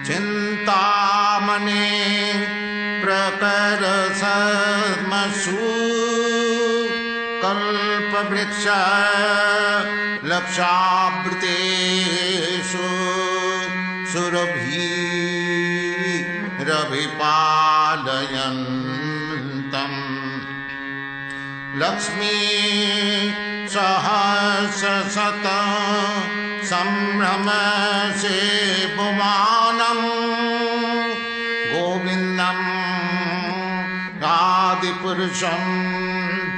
Cintamani prakarasamasu kalpavriksha lakshabhriteshu surabhi ravipalayantam Lakshmi sahasasata sambrahma se pumanam govindam adipurusham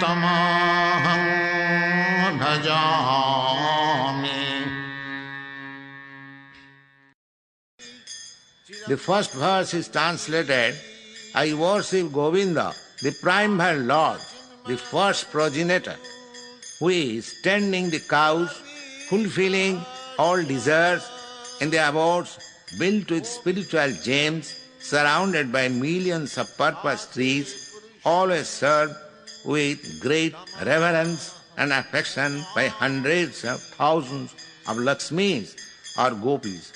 tamaham bhajami. The first verse is translated, I worship Govinda, the primeval Lord, the first progenitor, who is tending the cows, fulfilling all desires in the abodes built with spiritual gems, surrounded by millions of purpose trees, always served with great reverence and affection by hundreds of thousands of Lakshmis or Gopis.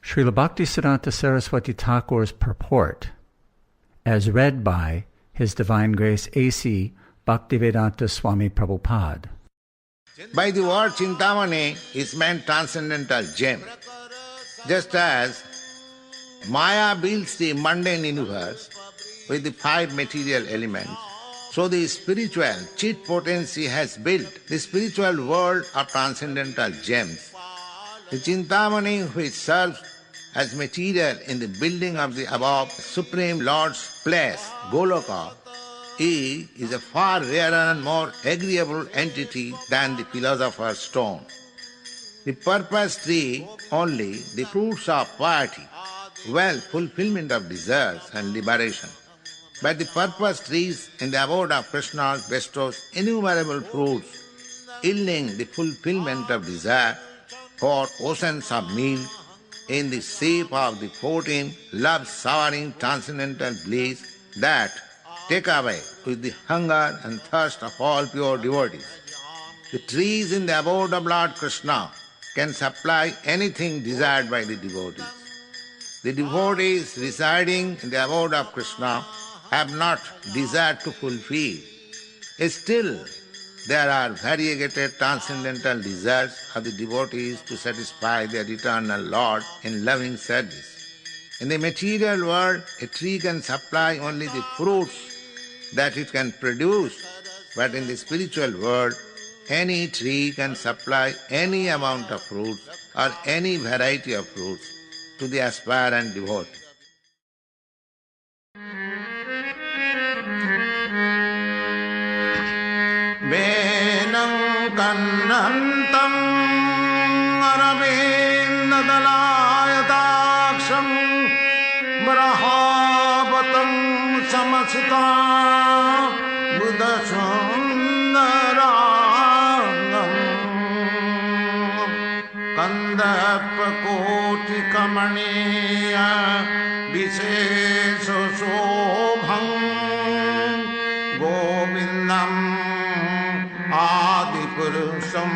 Srila Bhaktisiddhanta Saraswati Thakur's purport, as read by His Divine Grace A.C. Bhaktivedanta Swami Prabhupada. By the word Cintamani is meant transcendental gem. Just as Maya builds the mundane universe with the 5 material elements, so the spiritual chit potency has built the spiritual world of transcendental gems. The Cintamani, which serves as material in the building of the above Supreme Lord's place, Goloka, is a far rarer and more agreeable entity than the philosopher's stone. The purpose tree only the fruits of piety, wealth, fulfillment of desires and liberation. But the purpose trees in the abode of Krishna bestows innumerable fruits, yielding the fulfillment of desire for oceans of milk in the shape of the 14 love-showering transcendental bliss that take away with the hunger and thirst of all pure devotees. The trees in the abode of Lord Krishna can supply anything desired by the devotees. The devotees residing in the abode of Krishna have not desired to fulfill. Still, there are variegated transcendental desires of the devotees to satisfy their eternal Lord in loving service. In the material world, a tree can supply only the fruits that it can produce, but in the spiritual world, any tree can supply any amount of fruits or any variety of fruits to the aspirant devotee. Venam kannantam arabindadalayadaksham brahavatam samasita buddhasundarangam kandapakoti kamaniya visesha shobham govindam adipurusham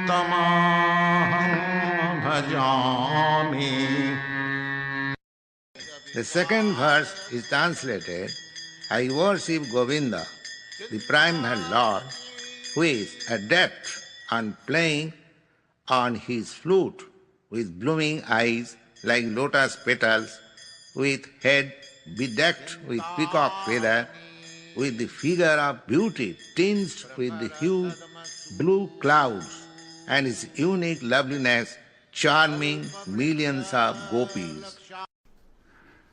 tamaham bhajami. The second verse is translated, I worship Govinda, the primeval Lord, who is adept on playing on his flute with blooming eyes like lotus petals, with head bedecked with peacock feather, with the figure of beauty tinged with the huge blue clouds, and his unique loveliness charming millions of gopis.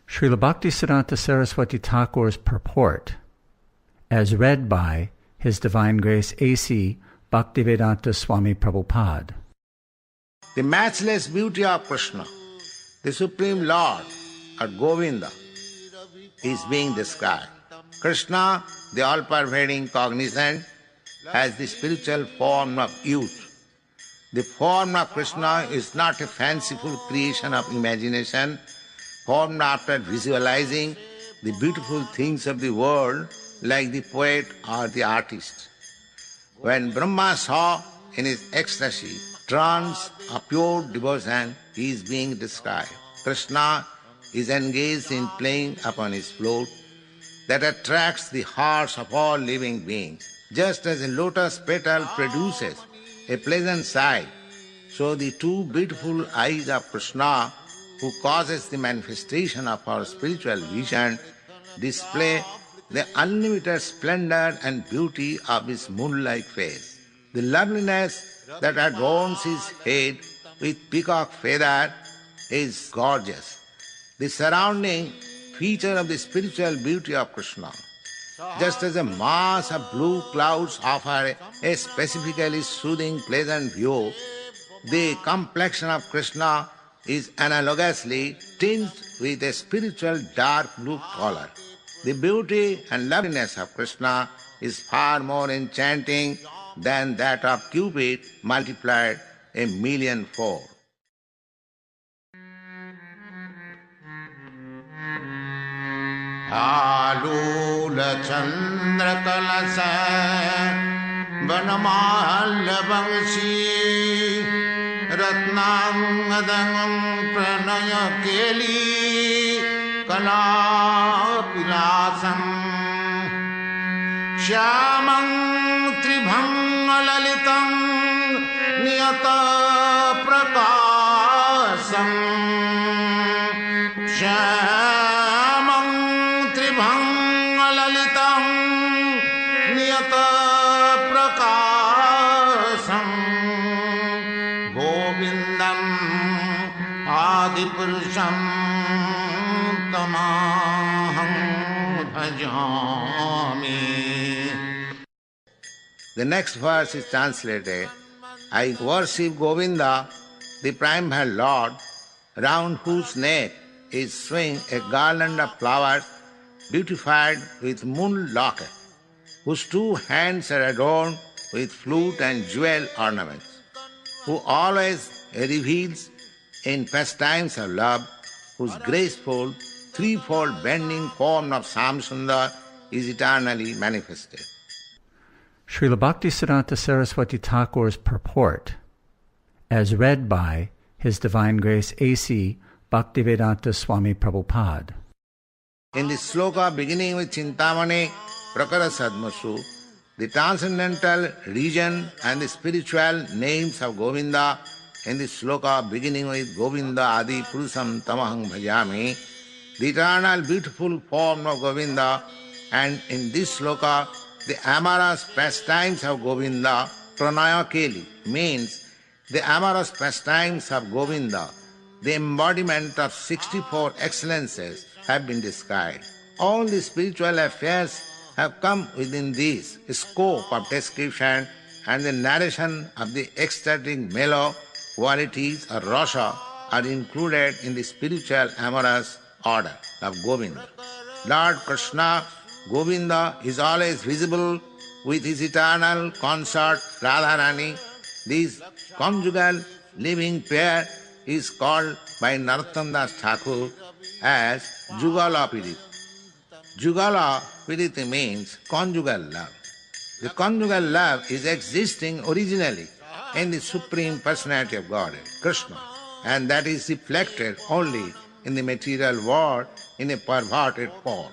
Srila Bhaktisiddhanta Saraswati Thakur's purport, as read by His Divine Grace A.C. Bhaktivedanta Swami Prabhupada. The matchless beauty of Krishna, the Supreme Lord, or Govinda, is being described. Krishna, the all-pervading cognizant, has the spiritual form of youth. The form of Krishna is not a fanciful creation of imagination, formed after visualizing the beautiful things of the world like the poet or the artist. When Brahma saw in his ecstasy trance of pure devotion is being described. Krishna is engaged in playing upon his flute that attracts the hearts of all living beings. Just as a lotus petal produces a pleasant sight, so the two beautiful eyes of Krishna, who causes the manifestation of our spiritual vision, display the unlimited splendor and beauty of his moon-like face. The loveliness that adorns his head with peacock feather is gorgeous. The surrounding feature of the spiritual beauty of Krishna. Just as a mass of blue clouds offer a specifically soothing, pleasant view, the complexion of Krishna is analogously tinged with a spiritual dark blue color. The beauty and loveliness of Krishna is far more enchanting than that of Cupid multiplied a millionfold. Alula Chandra Kalasa Vanamala Vangsi Ratnangadam Pranaya Keli Kalapilasam Shyamam Tribhangalalitam Niyata Prakasam Shyamam Tribhangalalitam Niyata Prakasam Govindam Adipurusham Tamaham Bhajami. The next verse is translated, I worship Govinda, the primeval Lord, round whose neck is swing a garland of flowers beautified with moon locket, whose two hands are adorned with flute and jewel ornaments, who always reveals in pastimes of love, whose graceful, threefold bending form of Samsundar is eternally manifested. Srila Bhaktisiddhanta Saraswati Thakur's purport, as read by His Divine Grace A.C. Bhaktivedanta Swami Prabhupada. In the sloka beginning with Cintamani Prakara Sadmasu, the transcendental region and the spiritual names of Govinda, in the sloka beginning with Govinda Adi Purusam Tamaham Bhajami, the eternal beautiful form of Govinda, and in this sloka, the amorous pastimes of Govinda, Pranaya Keli, means the amorous pastimes of Govinda, the embodiment of 64 excellences, have been described. All the spiritual affairs have come within this scope of description, and the narration of the ecstatic mellow qualities or rasa are included in the spiritual amorous order of Govinda. Lord Krishna, Govinda, is always visible with his eternal consort Radharani. This conjugal living pair is called by Narottam Das Thakur as Jugala Piriti. Jugala Piriti means conjugal love. The conjugal love is existing originally in the Supreme Personality of Godhead, Krishna, and that is reflected only in the material world in a perverted form.